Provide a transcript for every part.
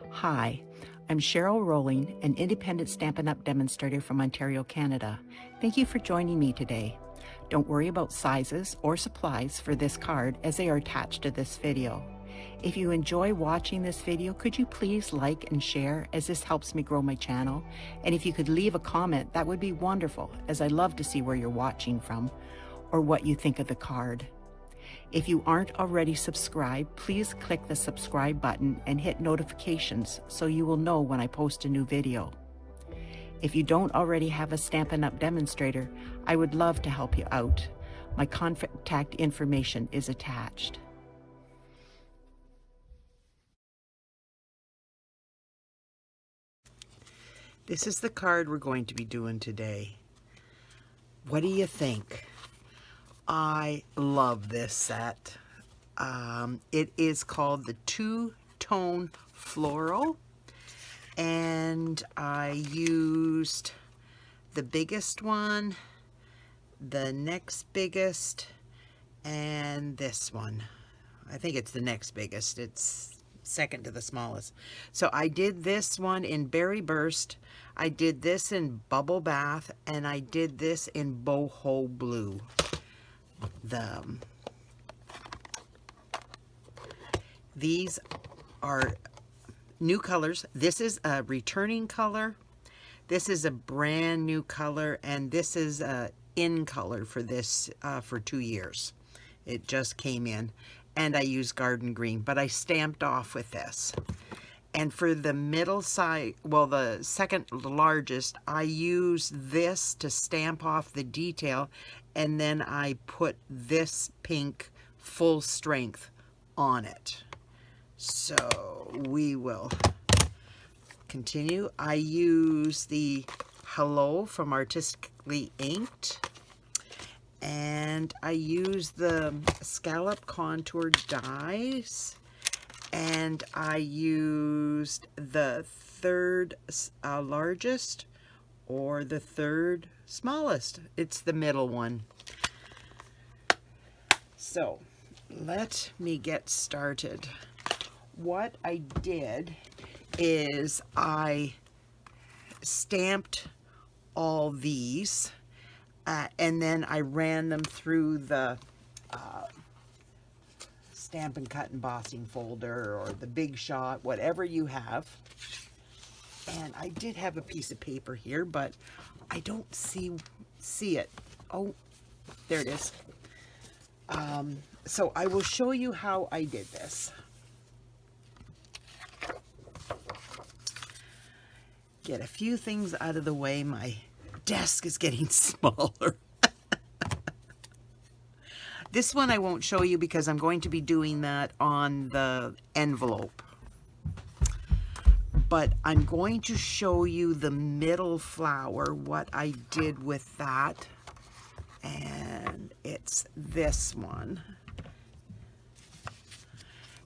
Hi, I'm Cheryl Rowling, an independent Stampin' Up! Demonstrator from Ontario, Canada. Thank you for joining me today. Don't worry about sizes or supplies for this card as they are attached to this video. If you enjoy watching this video, could you please like and share as this helps me grow my channel? And if you could leave a comment, that would be wonderful, as I love to see where you're watching from or what you think of the card. If you aren't already subscribed, please click the subscribe button and hit notifications so you will know when I post a new video. If you don't already have a Stampin' Up! Demonstrator, I would love to help you out. My contact information is attached. This is the card we're going to be doing today. What do you think? I love this set. It is called the Two-Tone Floral, and I used the biggest one, the next biggest, and this one. I think it's the next biggest. It's second to the smallest. So I did this one in Berry Burst, I did this in Bubble Bath, and I did this in Boho Blue. These are new colors. This is a returning color. This is a brand new color, and this is a in color for this for 2 years. It just came in, and I used garden green, but I stamped off with this. And for the middle side, well, the second largest, I used this to stamp off the detail, and then I put this pink full strength on it. So we will continue. I use the Hello from Artistically Inked, and I use the Scalloped Contour dies, and I used the third largest or the third smallest. It's the middle one. So let me get started. What I did is I stamped all these and then I ran them through the Stampin' Cut Embossing folder or the Big Shot, whatever you have. And I did have a piece of paper here, but I don't see it. Oh, there it is. So I will show you how I did this. Get a few things out of the way. My desk is getting smaller. This one I won't show you because I'm going to be doing that on the envelope. But I'm going to show you the middle flower, what I did with that. And it's this one.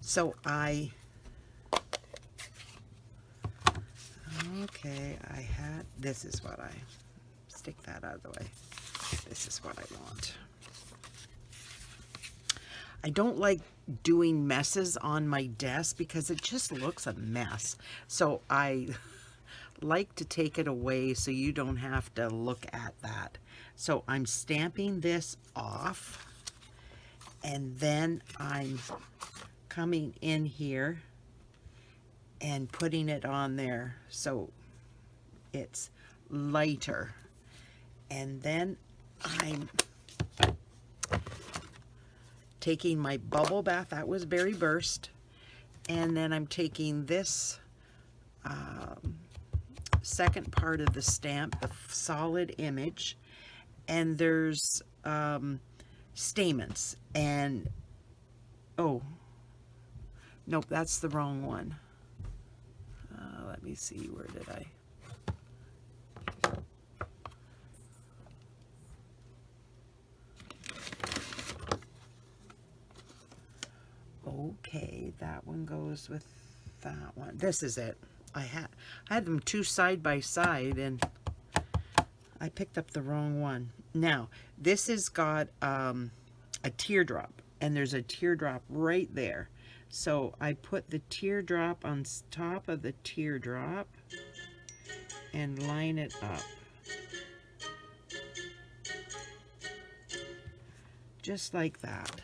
So this is what I, stick that out of the way. This is what I want. I don't like doing messes on my desk because it just looks a mess. So I like to take it away so you don't have to look at that. So I'm stamping this off, and then I'm coming in here and putting it on there so it's lighter. And then I'm taking my Bubble Bath, that was Berry Burst, and then I'm taking this second part of the stamp, the solid image, and there's stamens, and oh, nope, that's the wrong one. Let me see, where did I? Okay, that one goes with that one. This is it. I had them two side by side, and I picked up the wrong one. Now, this has got a teardrop, and there's a teardrop right there. So I put the teardrop on top of the teardrop and line it up. Just like that.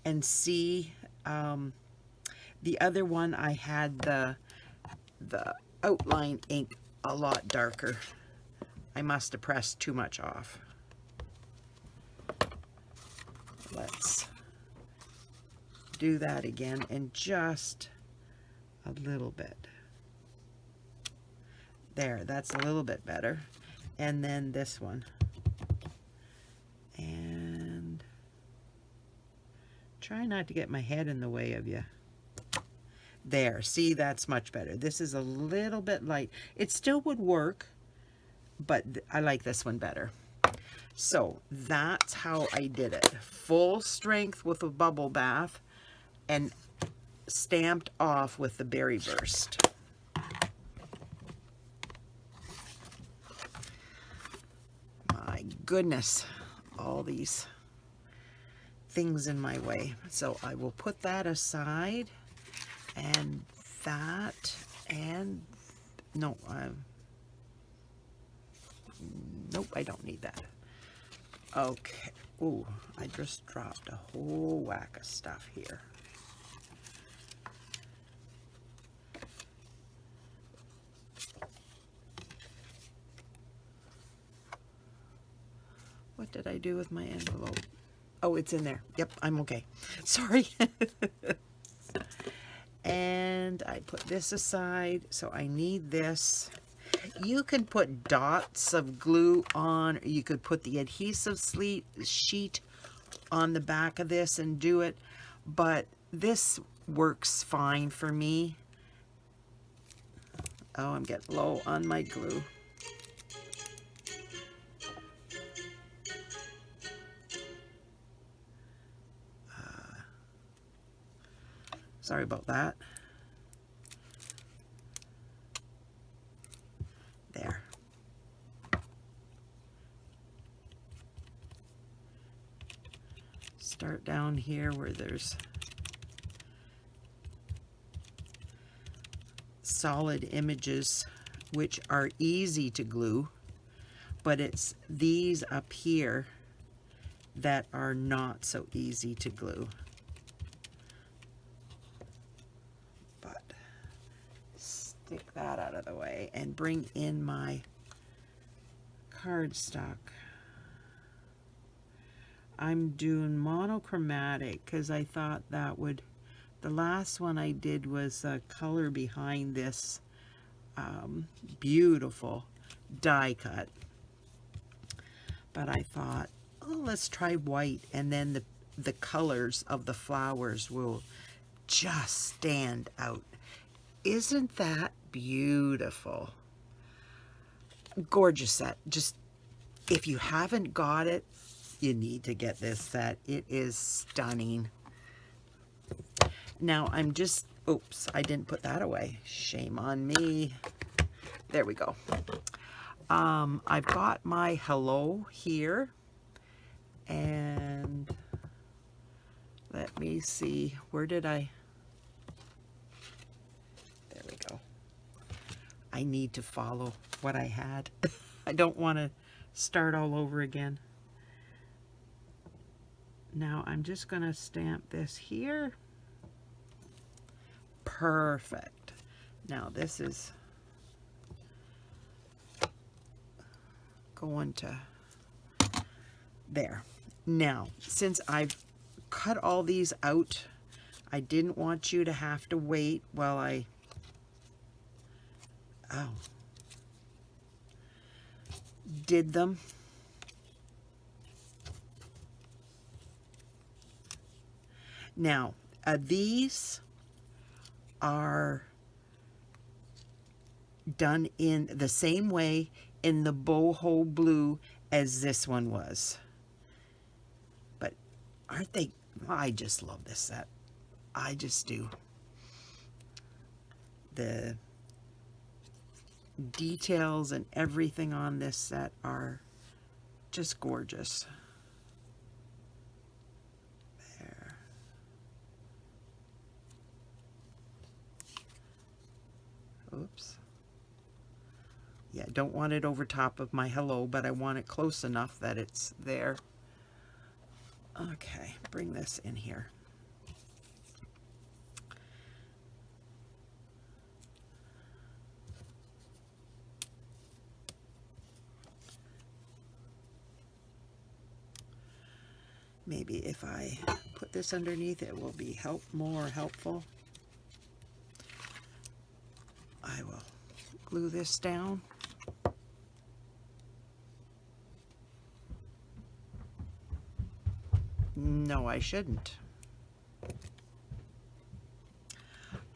And see, the other one I had the outline ink a lot darker. I must have pressed too much off. Let's do that again, and just a little bit. There, that's a little bit better. And then this one. And try not to get my head in the way of you. There, see, that's much better. This is a little bit light. It still would work, but I like this one better. So that's how I did it. Full strength with a bubble bath and stamped off with the berry burst. My goodness, all these things in my way. So I will put that aside, and that, and no, nope, I don't need that. Okay. Ooh, I just dropped a whole whack of stuff here. What did I do with my envelope? Oh, it's in there. Yep, I'm okay. Sorry. And I put this aside, so I need this. You can put dots of glue on, or you could put the adhesive sheet on the back of this and do it, but this works fine for me. Oh, I'm getting low on my glue. Sorry about that. There. Start down here where there's solid images, which are easy to glue, but it's these up here that are not so easy to glue. But stick that out of the way and bring in my cardstock. I'm doing monochromatic because I thought that would, the last one I did was a color behind this beautiful die cut. But I thought, oh, let's try white, and then the colors of the flowers will just stand out. Isn't that beautiful? Gorgeous set. Just, if you haven't got it, you need to get this set. It is stunning. Now I'm just, oops, I didn't put that away. Shame on me. There we go. I've got my hello here, and let me see, where did I, there we go. I need to follow what I had. I don't want to start all over again. Now I'm just going to stamp this here. Perfect. Now this is going to there. Now, since I've cut all these out, I didn't want you to have to wait while I, did them. Now, these are done in the same way in the Boho Blue as this one was. But aren't they, I just love this set. I just do. The details and everything on this set are just gorgeous. There. Whoops. Yeah, don't want it over top of my hello, but I want it close enough that it's there. Okay, bring this in here. Maybe if I put this underneath, it will be more helpful. I will glue this down. No, I shouldn't.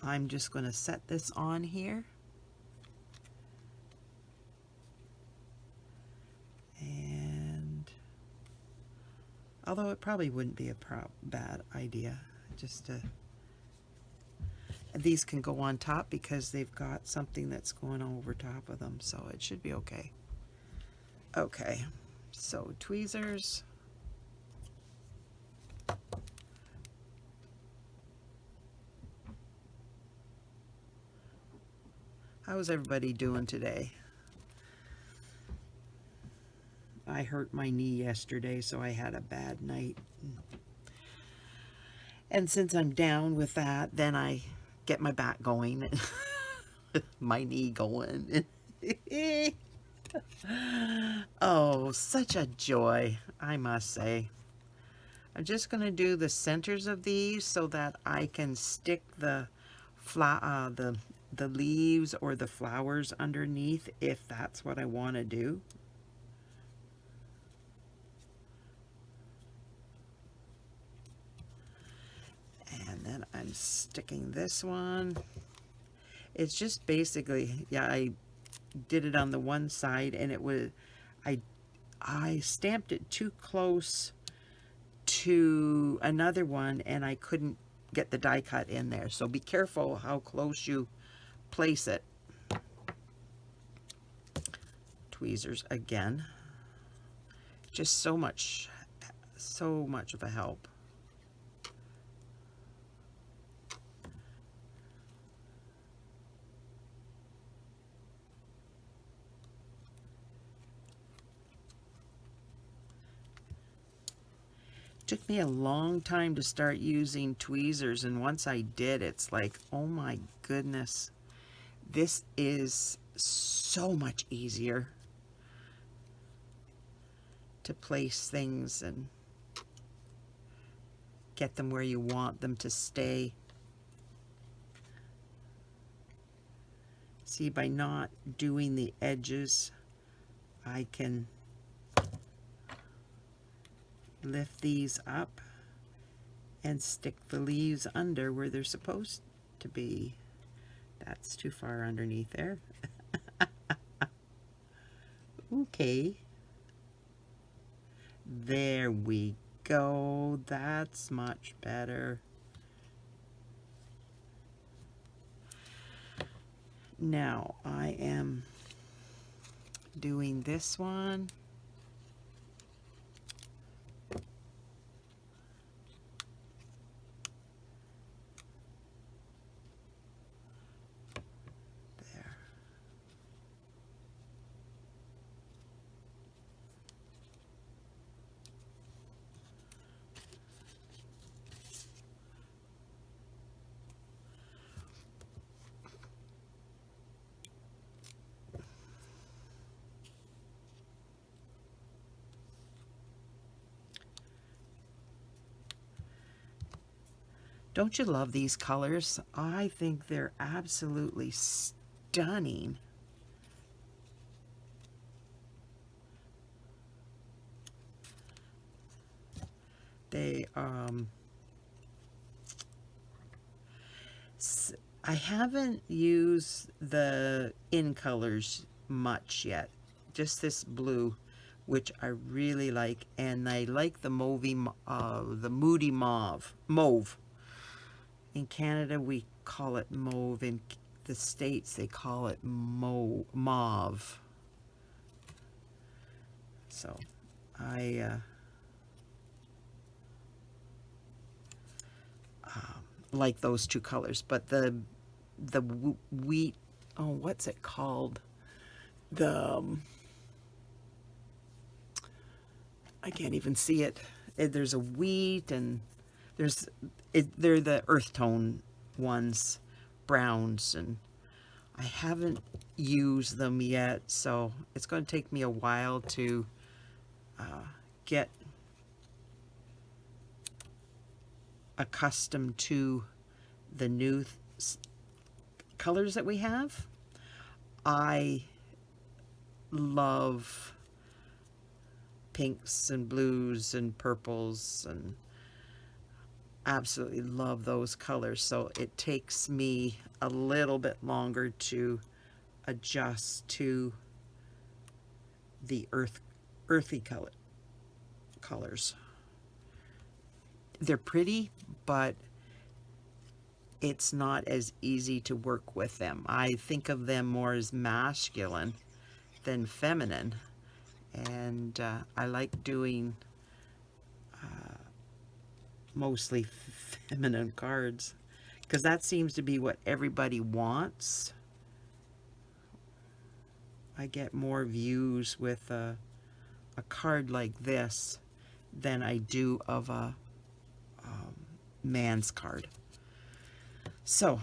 I'm just going to set this on here. And although it probably wouldn't be a bad idea, just to, these can go on top because they've got something that's going over top of them, so it should be okay. Okay, so tweezers. How's everybody doing today? I hurt my knee yesterday, so I had a bad night. And since I'm down with that, then I get my back going, my knee going. Oh, such a joy, I must say. I'm just going to do the centers of these so that I can stick the leaves or the flowers underneath if that's what I want to do. And then I'm sticking this one. It's just basically, yeah, I did it on the one side and it was, I stamped it too close to another one and I couldn't get the die cut in there. So be careful how close you place it. Tweezers again. Just so much of a help. Took me a long time to start using tweezers, and once I did, it's like, oh my goodness, this is so much easier to place things and get them where you want them to stay. See, by not doing the edges, I can lift these up and stick the leaves under where they're supposed to be. That's too far underneath there. Okay. There we go. That's much better. Now I am doing this one. Don't you love these colors? I think they're absolutely stunning. They, I haven't used the in colors much yet. Just this blue, which I really like, and I like the the moody mauve. In Canada, we call it mauve. In the States, they call it mauve. So, I like those two colors. But the wheat, oh, what's it called? The, I can't even see it. There's a wheat and they're the earth tone ones, browns, and I haven't used them yet, so it's going to take me a while to get accustomed to the new colors that we have. I love pinks and blues and purples, and absolutely love those colors, so it takes me a little bit longer to adjust to the earthy colors. They're pretty, but it's not as easy to work with them. I think of them more as masculine than feminine, and I like doing mostly feminine cards because that seems to be what everybody wants. I get more views with a card like this than I do of a man's card. So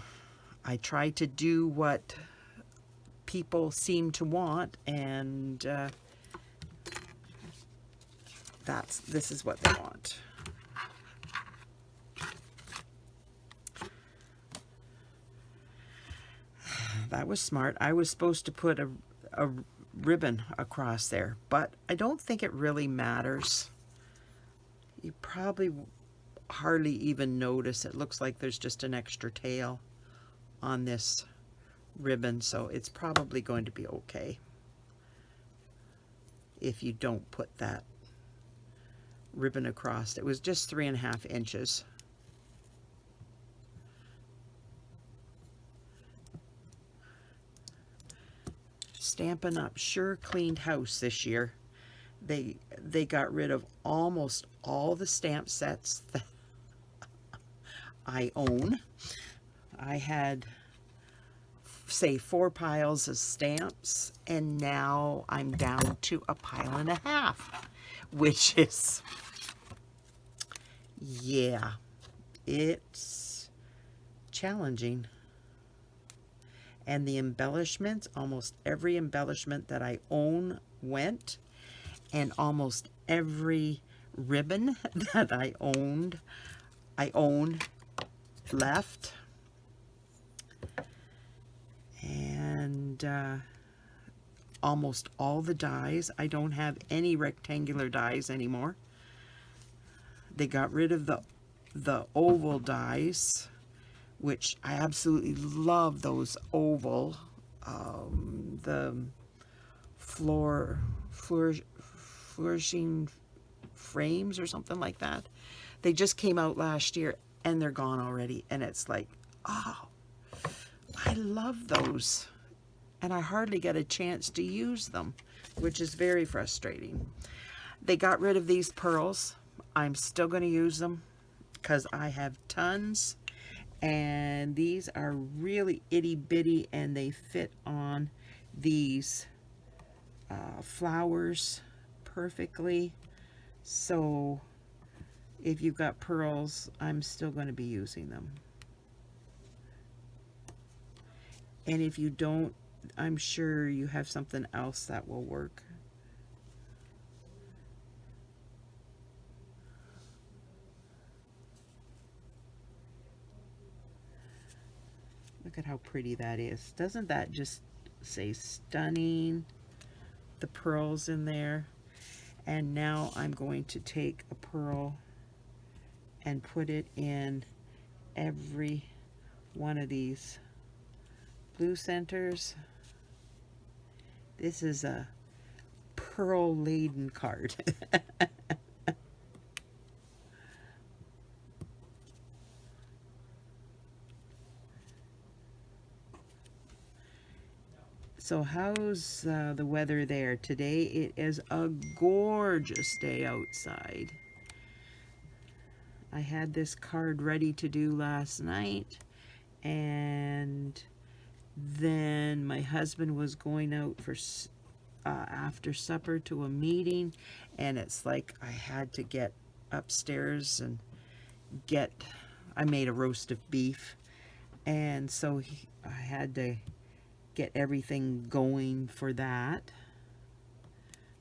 I try to do what people seem to want, and this is what they want. That was smart. I was supposed to put a ribbon across there, but I don't think it really matters. You probably hardly even notice. It looks like there's just an extra tail on this ribbon, so it's probably going to be okay if you don't put that ribbon across. It was just 3.5 inches. Stampin' Up! Sure cleaned house this year. They got rid of almost all the stamp sets that I own. I had, say, 4 piles of stamps, and now I'm down to 1.5 piles, which is, yeah, it's challenging. And the embellishments, almost every embellishment that I own went, and almost every ribbon that I own left. And almost all the dies. I don't have any rectangular dies anymore. They got rid of the oval dies, which I absolutely love those oval, the flourishing frames or something like that. They just came out last year and they're gone already, and it's like, oh, I love those, and I hardly get a chance to use them, which is very frustrating. They got rid of these pearls. I'm still going to use them because I have tons. And these are really itty bitty, and they fit on these flowers perfectly. So if you've got pearls, I'm still going to be using them. And if you don't, I'm sure you have something else that will work. Look at how pretty that is. Doesn't that just say stunning? The pearls in there. And now I'm going to take a pearl and put it in every one of these blue centers. This is a pearl laden card. So how's the weather there? Today it is a gorgeous day outside. I had this card ready to do last night, and Then my husband was going out for after supper to a meeting, and it's like I had to get upstairs and I made a roast of beef, and so I had to get everything going for that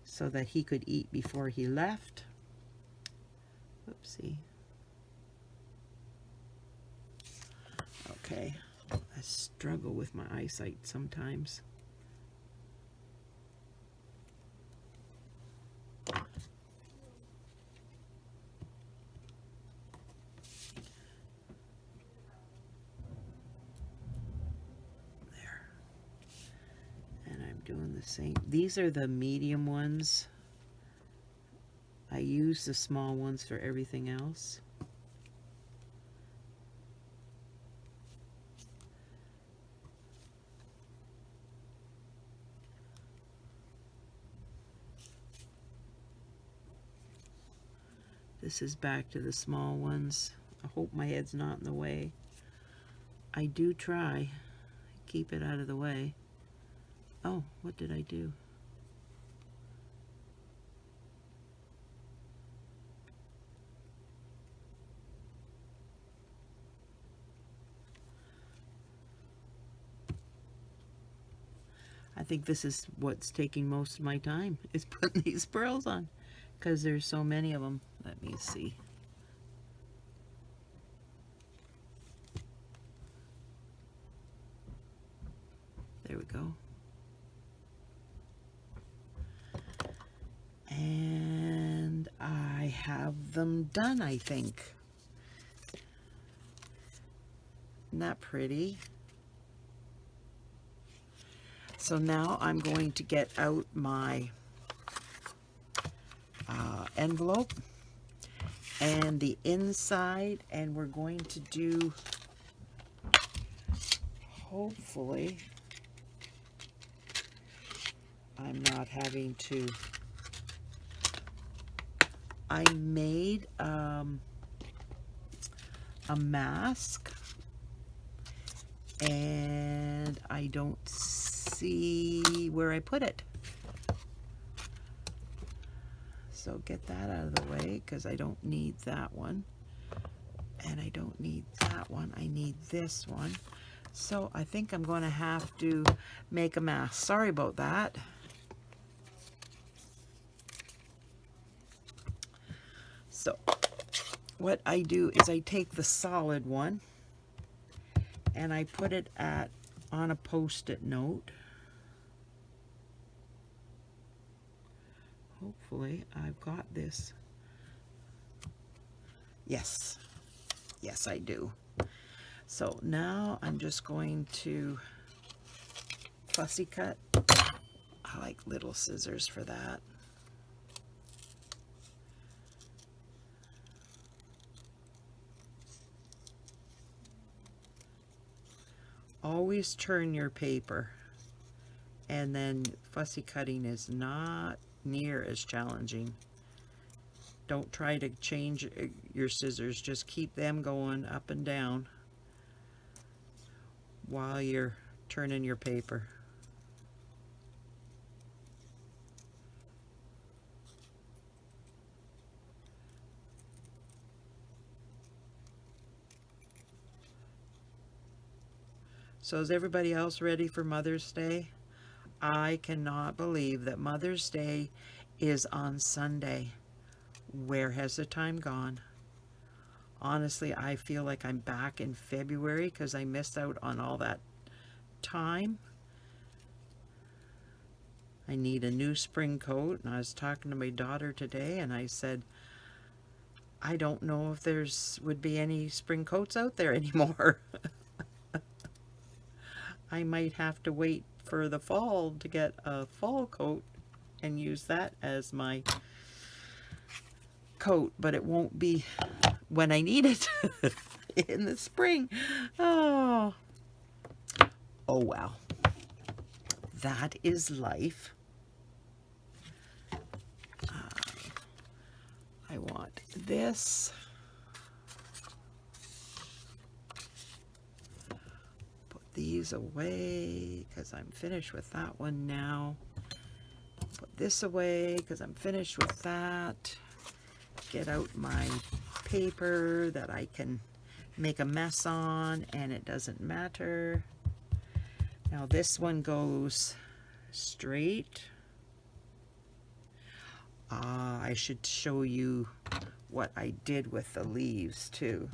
so that he could eat before he left. Oopsie. Okay, I struggle with my eyesight sometimes. Doing the same. These are the medium ones. I use the small ones for everything else. This is back to the small ones. I hope my head's not in the way. I do try. Keep it out of the way. Oh, what did I do? I think this is what's taking most of my time, is putting these pearls on, because there's so many of them. Let me see. There we go. And I have them done, I think. Isn't that pretty? So now I'm going to get out my envelope and the inside, and we're going to do, hopefully, I'm not having to, I made a mask, and I don't see where I put it. So get that out of the way, because I don't need that one. And I don't need that one. I need this one. So I think I'm going to have to make a mask. Sorry about that. So what I do is I take the solid one and I put it on a post-it note. Hopefully I've got this. Yes. Yes, I do. So now I'm just going to fussy cut. I like little scissors for that. Always turn your paper, and then fussy cutting is not near as challenging. Don't try to change your scissors, just keep them going up and down while you're turning your paper. So is everybody else ready for Mother's Day? I cannot believe that Mother's Day is on Sunday. Where has the time gone? Honestly, I feel like I'm back in February because I missed out on all that time. I need a new spring coat, and I was talking to my daughter today, and I said, I don't know if would be any spring coats out there anymore. I might have to wait for the fall to get a fall coat and use that as my coat, but it won't be when I need it in the spring. Oh well, that is life. I want this. Put these away because I'm finished with that one now. Put this away because I'm finished with that. Get out my paper that I can make a mess on, and it doesn't matter. Now this one goes straight. I should show you what I did with the leaves too.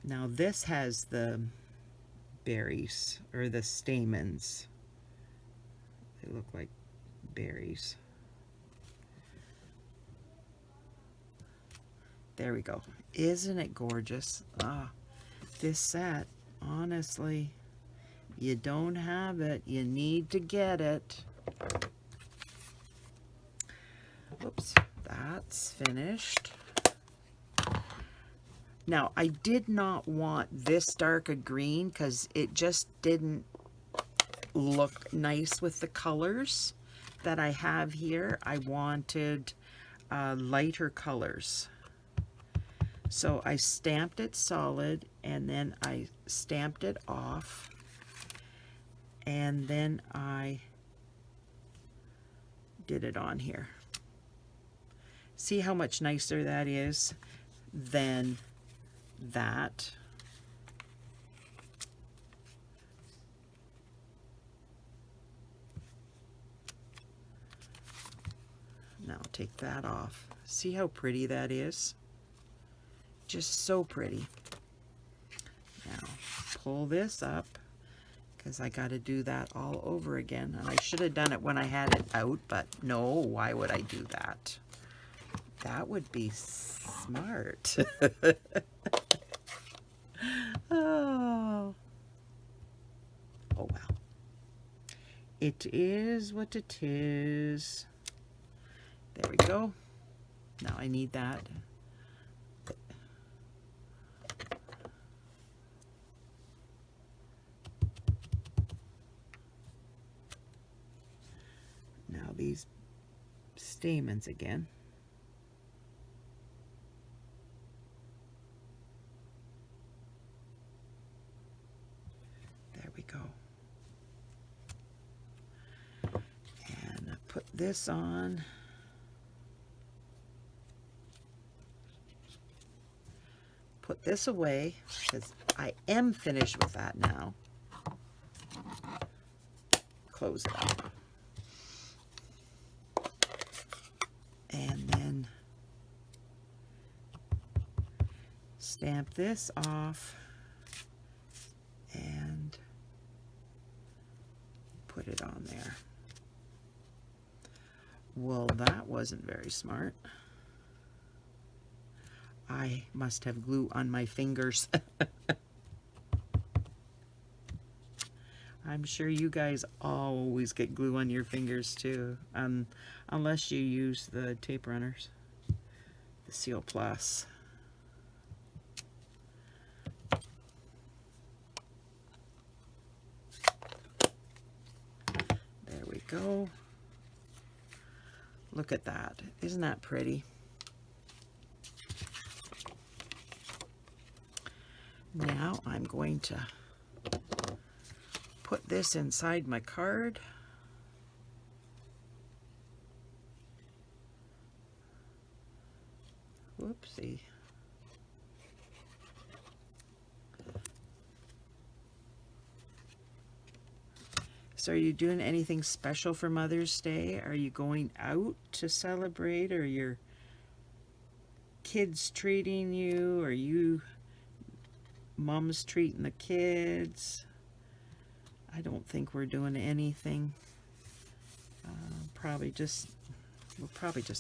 Now this has the berries, or the stamens. They look like berries. There we go. Isn't it gorgeous? Ah, this set, honestly, you don't have it. You need to get it. Oops, that's finished. Now, I did not want this dark a green because it just didn't look nice with the colors that I have here. I wanted lighter colors. So I stamped it solid, and then I stamped it off, and then I did it on here. See how much nicer that is than that. Now take that off. See how pretty that is? Just so pretty. Now pull this up because I got to do that all over again. And I should have done it when I had it out, but no, why would I do that? That would be smart. Oh well. It is what it is. There we go. Now I need that. Now these stamens again. There we go. And I put this on. Put this away because I am finished with that now. Close it up. And then stamp this off and put it on there. Well, that wasn't very smart. I must have glue on my fingers. I'm sure you guys always get glue on your fingers too, unless you use the tape runners, the Seal Plus. There we go. Look at that. Isn't that pretty? Now I'm going to put this inside my card. Whoopsie. So are you doing anything special for Mother's Day? Are you going out to celebrate? Or your kids treating you? Or you mom's treating the kids? I don't think we're doing anything. We'll probably just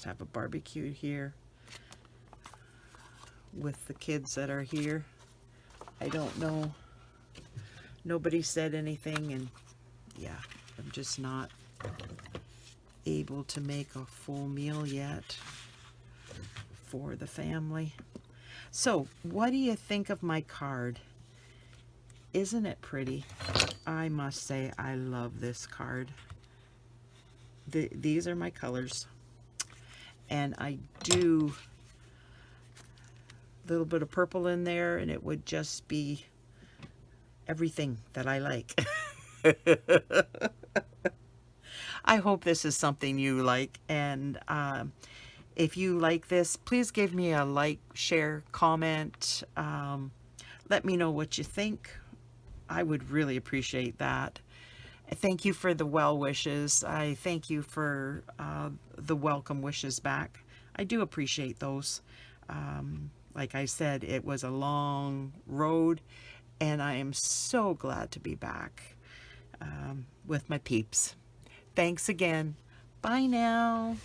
have a barbecue here with the kids that are here. I don't know. Nobody said anything, and yeah, I'm just not able to make a full meal yet for the family. So, what do you think of my card? Isn't it pretty? I must say I love this card. These are my colors. And I do little bit of purple in there, and it would just be everything that I like. I hope this is something you like, and if you like this, please give me a like, share, comment. Let me know what you think. I would really appreciate that. Thank you for the well wishes. I thank you for the welcome wishes back. I do appreciate those. Like I said, it was a long road, and I am so glad to be back with my peeps. Thanks again. Bye now.